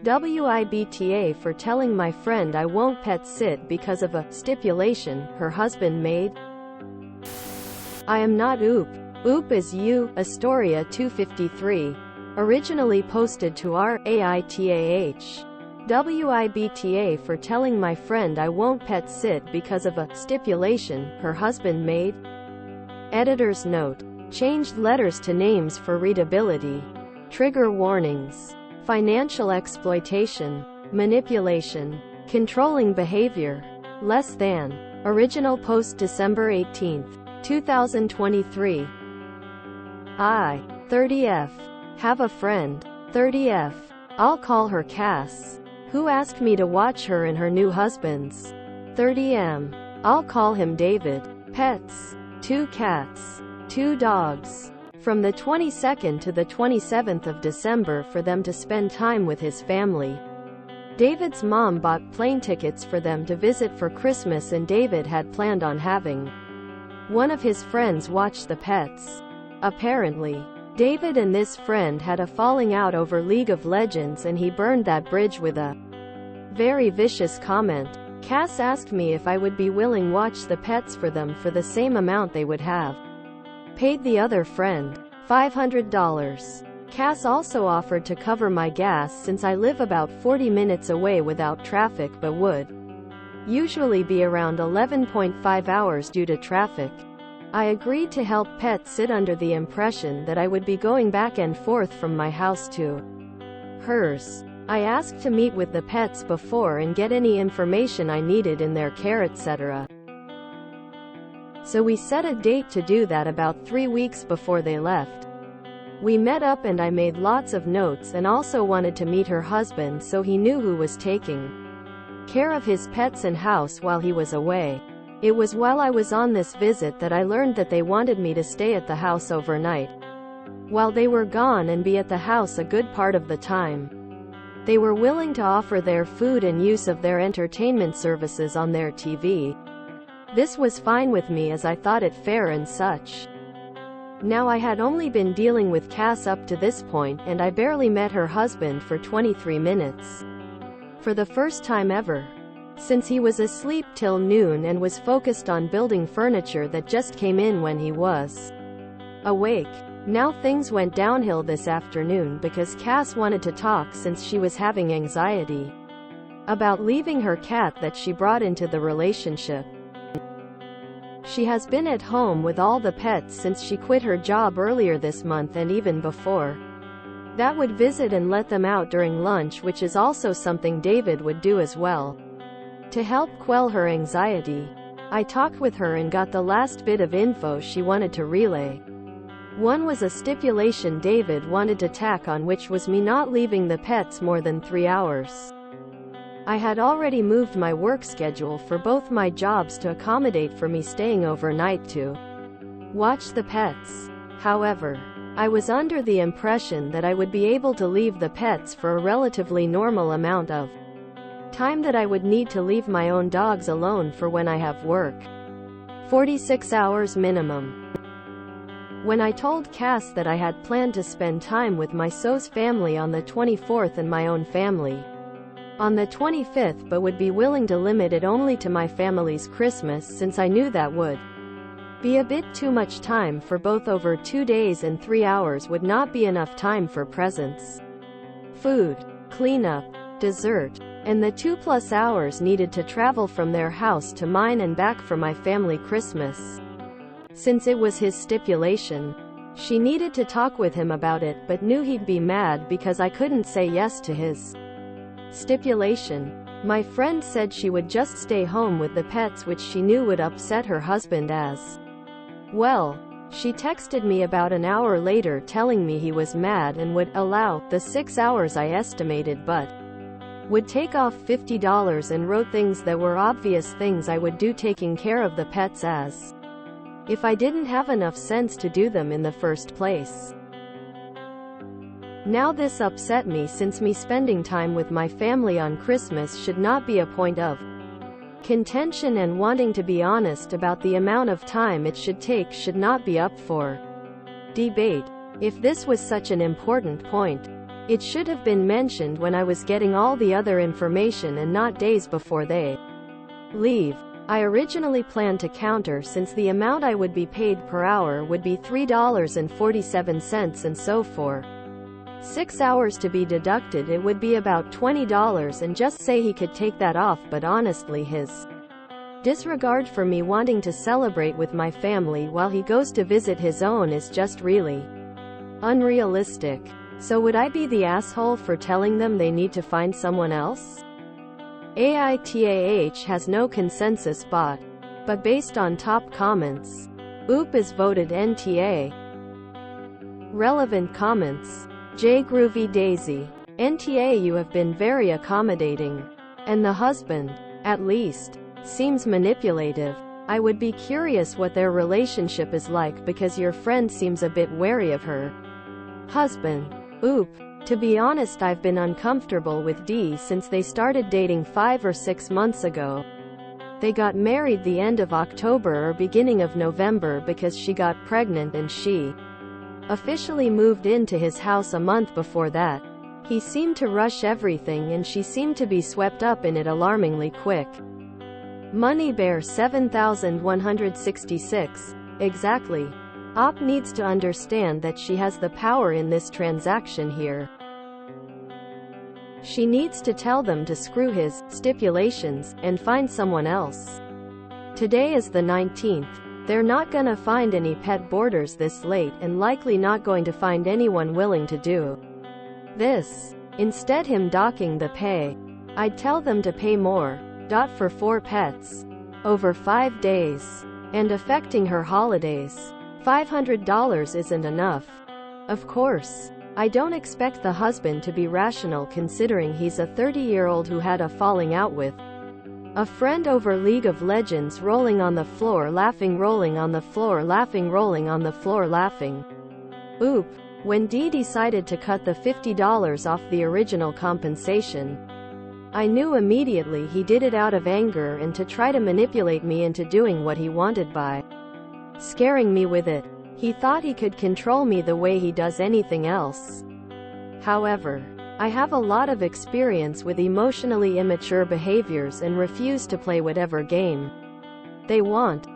WIBTA for telling my friend I won't pet sit because of a stipulation her husband made. I am not Oop. Oop is you, Astoria 253. Originally posted to our AITAH. WIBTA for telling my friend I won't pet sit because of a stipulation her husband made. Editor's note. Changed letters to names for readability. Trigger warnings. Financial exploitation. Manipulation. Controlling behavior. Less than. Original post December 18, 2023. I, 30F. Have a friend. 30F. I'll call her Cass, who asked me to watch her and her new husband's. 30M. I'll call him David. Pets. 2 cats. 2 dogs. From the 22nd to the 27th of December for them to spend time with his family. David's mom bought plane tickets for them to visit for Christmas, and David had planned on having one of his friends watch the pets. Apparently, David and this friend had a falling out over League of Legends, and he burned that bridge with a very vicious comment. Cass asked me if I would be willing watch the pets for them for the same amount they would have paid the other friend, $500. Cass also offered to cover my gas since I live about 40 minutes away without traffic, but would usually be around 11.5 hours due to traffic. I agreed to help pets sit under the impression that I would be going back and forth from my house to hers. I asked to meet with the pets before and get any information I needed in their care, etc. So we set a date to do that about 3 weeks before they left. We met up and I made lots of notes and also wanted to meet her husband so he knew who was taking care of his pets and house while he was away. It was while I was on this visit that I learned that they wanted me to stay at the house overnight while they were gone and be at the house a good part of the time. They were willing to offer their food and use of their entertainment services on their TV. This was fine with me as I thought it fair and such. Now I had only been dealing with Cass up to this point, and I barely met her husband for 23 minutes. For the first time ever. Since he was asleep till noon and was focused on building furniture that just came in when he was awake. Now things went downhill this afternoon because Cass wanted to talk since she was having anxiety about leaving her cat that she brought into the relationship. She has been at home with all the pets since she quit her job earlier this month, and even before that would visit and let them out during lunch, which is also something David would do as well. To help quell her anxiety, I talked with her and got the last bit of info she wanted to relay. One was a stipulation David wanted to tack on, which was me not leaving the pets more than 3 hours. I had already moved my work schedule for both my jobs to accommodate for me staying overnight to watch the pets. However, I was under the impression that I would be able to leave the pets for a relatively normal amount of time that I would need to leave my own dogs alone for when I have work. 46 hours minimum. When I told Cass that I had planned to spend time with my SO's family on the 24th and my own family on the 25th, but would be willing to limit it only to my family's Christmas since I knew that would be a bit too much time for both. Over 2 days and 3 hours would not be enough time for presents, food, cleanup, dessert, and the 2+ hours needed to travel from their house to mine and back for my family Christmas. Since it was his stipulation, she needed to talk with him about it, but knew he'd be mad because I couldn't say yes to his stipulation. My friend said she would just stay home with the pets, which she knew would upset her husband as well. She texted me about an hour later telling me he was mad and would allow the 6 hours I estimated, but would take off $50, and wrote things that were obvious things I would do taking care of the pets, as if I didn't have enough sense to do them in the first place. Now this upset me since me spending time with my family on Christmas should not be a point of contention, and wanting to be honest about the amount of time it should take should not be up for debate. If this was such an important point, It should have been mentioned when I was getting all the other information and not days before they leave. I originally planned to counter since the amount I would be paid per hour would be $3.47, and so for 6 hours to be deducted it would be about $20, and just say he could take that off, but honestly his disregard for me wanting to celebrate with my family while he goes to visit his own is just really unrealistic. So would I be the asshole for telling them they need to find someone else? AITAH has no consensus bot, but based on top comments, OOP is voted NTA. Relevant comments. J Groovy Daisy. NTA, you have been very accommodating. And the husband, at least, seems manipulative. I would be curious what their relationship is like because your friend seems a bit wary of her husband. Oop. To be honest, I've been uncomfortable with D since they started dating 5 or 6 months ago. They got married the end of October or beginning of November because she got pregnant, and she officially moved into his house a month before that. He seemed to rush everything and she seemed to be swept up in it alarmingly quick. Moneybear 7166. Exactly. Op needs to understand that she has the power in this transaction here. She needs to tell them to screw his stipulations and find someone else. Today is the 19th. They're not gonna find any pet boarders this late, and likely not going to find anyone willing to do this. Instead, him docking the pay. I'd tell them to pay more. For 4 pets. Over 5 days. And affecting her holidays. $500 isn't enough. Of course, I don't expect the husband to be rational considering he's a 30-year-old who had a falling out with a friend over League of Legends, rolling on the floor laughing, rolling on the floor laughing, rolling on the floor laughing. Oop. When D decided to cut the $50 off the original compensation, I knew immediately he did it out of anger and to try to manipulate me into doing what he wanted by scaring me with it. He thought he could control me the way he does anything else. However, I have a lot of experience with emotionally immature behaviors and refuse to play whatever game they want.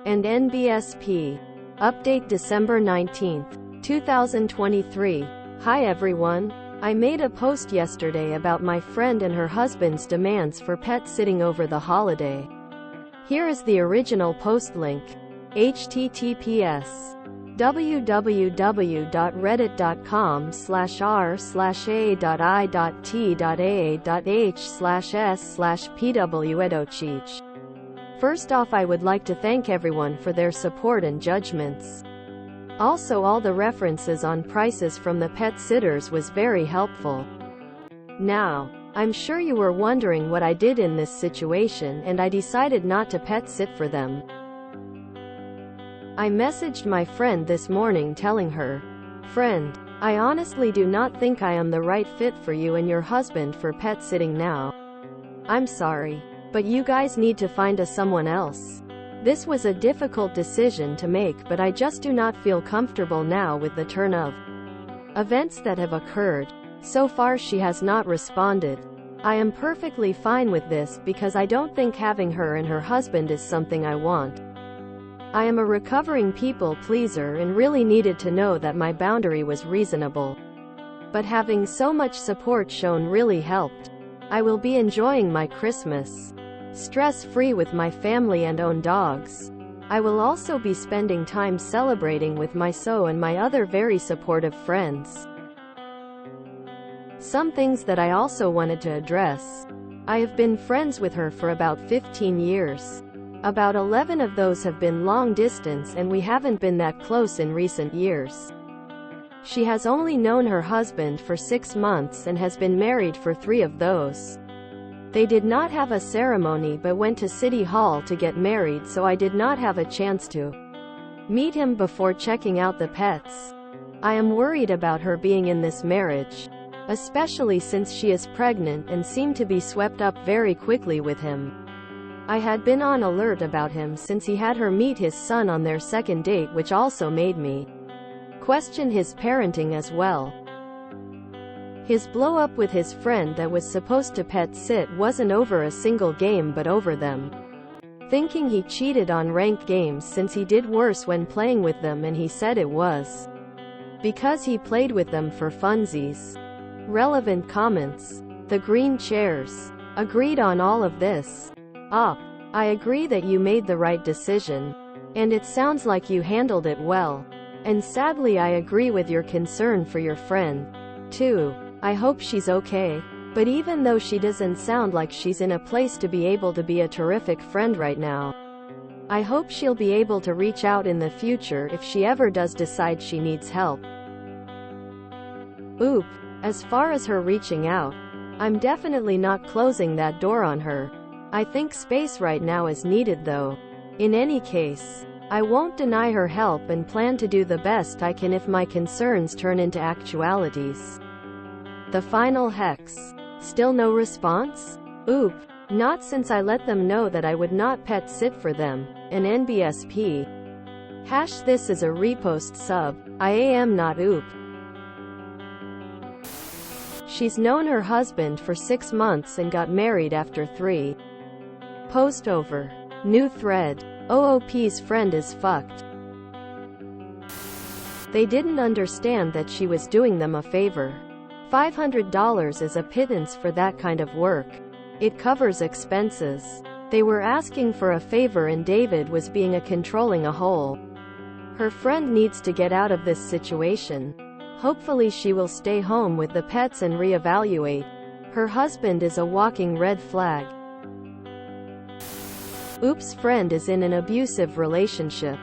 And NBSP. Update December 19th, 2023. Hi everyone. I made a post yesterday about my friend and her husband's demands for pet sitting over the holiday. Here is the original post link. https www.reddit.com/r/a.t.a.h/s/pwedocich. First off, I would like to thank everyone for their support and judgments. Also, all the references on prices from the pet sitters was very helpful. Now, I'm sure you were wondering what I did in this situation, and I decided not to pet sit for them. I messaged my friend this morning telling her, "Friend, I honestly do not think I am the right fit for you and your husband for pet sitting now. I'm sorry, but you guys need to find someone else. This was a difficult decision to make, but I just do not feel comfortable now with the turn of events that have occurred. So far she has not responded. I am perfectly fine with this because I don't think having her and her husband is something I want. I am a recovering people pleaser and really needed to know that my boundary was reasonable. But having so much support shown really helped. I will be enjoying my Christmas stress-free with my family and own dogs. I will also be spending time celebrating with my so and my other very supportive friends." Some things that I also wanted to address. I have been friends with her for about 15 years. About 11 of those have been long distance, and we haven't been that close in recent years. She has only known her husband for 6 months and has been married for 3 of those. They did not have a ceremony but went to City Hall to get married, so I did not have a chance to meet him before checking out the pets. I am worried about her being in this marriage, especially since she is pregnant and seemed to be swept up very quickly with him. I had been on alert about him since he had her meet his son on their second date, which also made me question his parenting as well. His blow-up with his friend that was supposed to pet sit wasn't over a single game but over them. Thinking he cheated on ranked games since he did worse when playing with them, and he said it was because he played with them for funsies. Relevant comments. The green chairs. Agreed on all of this. Op. I agree that you made the right decision. And it sounds like you handled it well. And sadly I agree with your concern for your friend, too. I hope she's okay. But even though she doesn't sound like she's in a place to be able to be a terrific friend right now, I hope she'll be able to reach out in the future if she ever does decide she needs help. Oop. As far as her reaching out, I'm definitely not closing that door on her. I think space right now is needed though. In any case, I won't deny her help and plan to do the best I can if my concerns turn into actualities. The final hex. Still no response? Oop. Not since I let them know that I would not pet sit for them. An NBSP. This is a repost sub. I am not oop. She's known her husband for 6 months and got married after 3. Post over. New thread. OOP's friend is fucked. They didn't understand that she was doing them a favor. $500 is a pittance for that kind of work. It covers expenses. They were asking for a favor and David was being a controlling a hole. Her friend needs to get out of this situation. Hopefully she will stay home with the pets and reevaluate. Her husband is a walking red flag. Oop's friend is in an abusive relationship.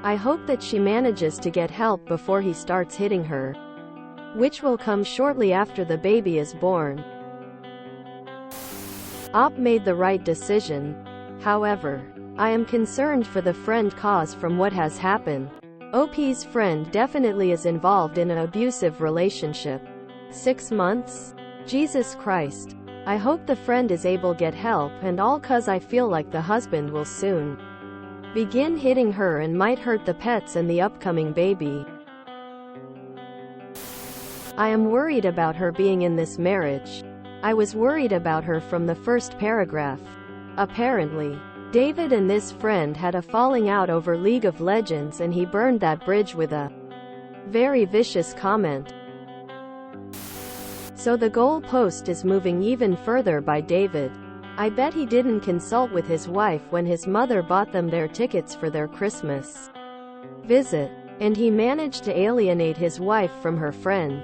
I hope that she manages to get help before he starts hitting her, which will come shortly after the baby is born. Op made the right decision. However, I am concerned for the friend cause from what has happened. OP's friend definitely is involved in an abusive relationship. 6 months? Jesus Christ. I hope the friend is able to get help and all, cause I feel like the husband will soon begin hitting her and might hurt the pets and the upcoming baby. I am worried about her being in this marriage. I was worried about her from the first paragraph. Apparently, David and this friend had a falling out over League of Legends and he burned that bridge with a very vicious comment. So the goal post is moving even further by David. I bet he didn't consult with his wife when his mother bought them their tickets for their Christmas visit, and he managed to alienate his wife from her friend.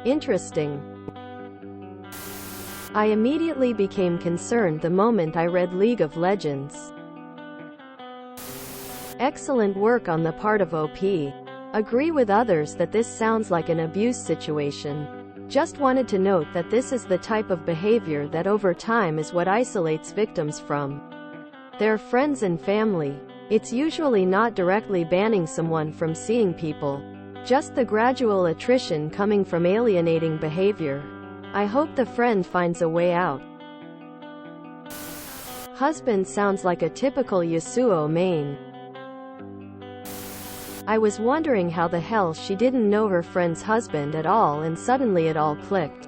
Interesting. I immediately became concerned the moment I read League of Legends. Excellent work on the part of OP. Agree with others that this sounds like an abuse situation. Just wanted to note that this is the type of behavior that over time is what isolates victims from their friends and family. It's usually not directly banning someone from seeing people, just the gradual attrition coming from alienating behavior. I hope the friend finds a way out. Husband sounds like a typical Yasuo main. I was wondering how the hell she didn't know her friend's husband at all, and suddenly it all clicked.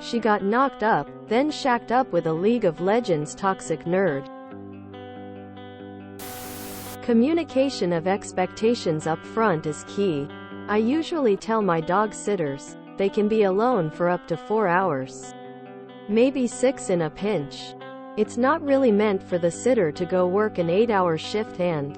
She got knocked up, then shacked up with a League of Legends toxic nerd. Communication of expectations up front is key. I usually tell my dog sitters they can be alone for up to 4 hours. Maybe 6 in a pinch. It's not really meant for the sitter to go work an 8-hour shift and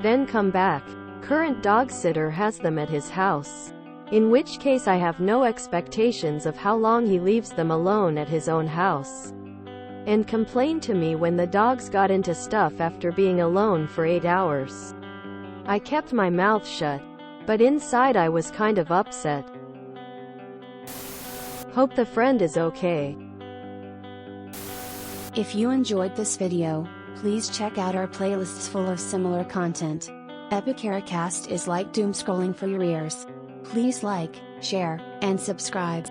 then come back. Current dog sitter has them at his house, in which case I have no expectations of how long he leaves them alone at his own house, and complained to me when the dogs got into stuff after being alone for 8 hours. I kept my mouth shut, but inside I was kind of upset. Hope the friend is okay. If you enjoyed this video, please check out our playlists full of similar content. Epicaricast is like doom scrolling for your ears. Please like, share, and subscribe.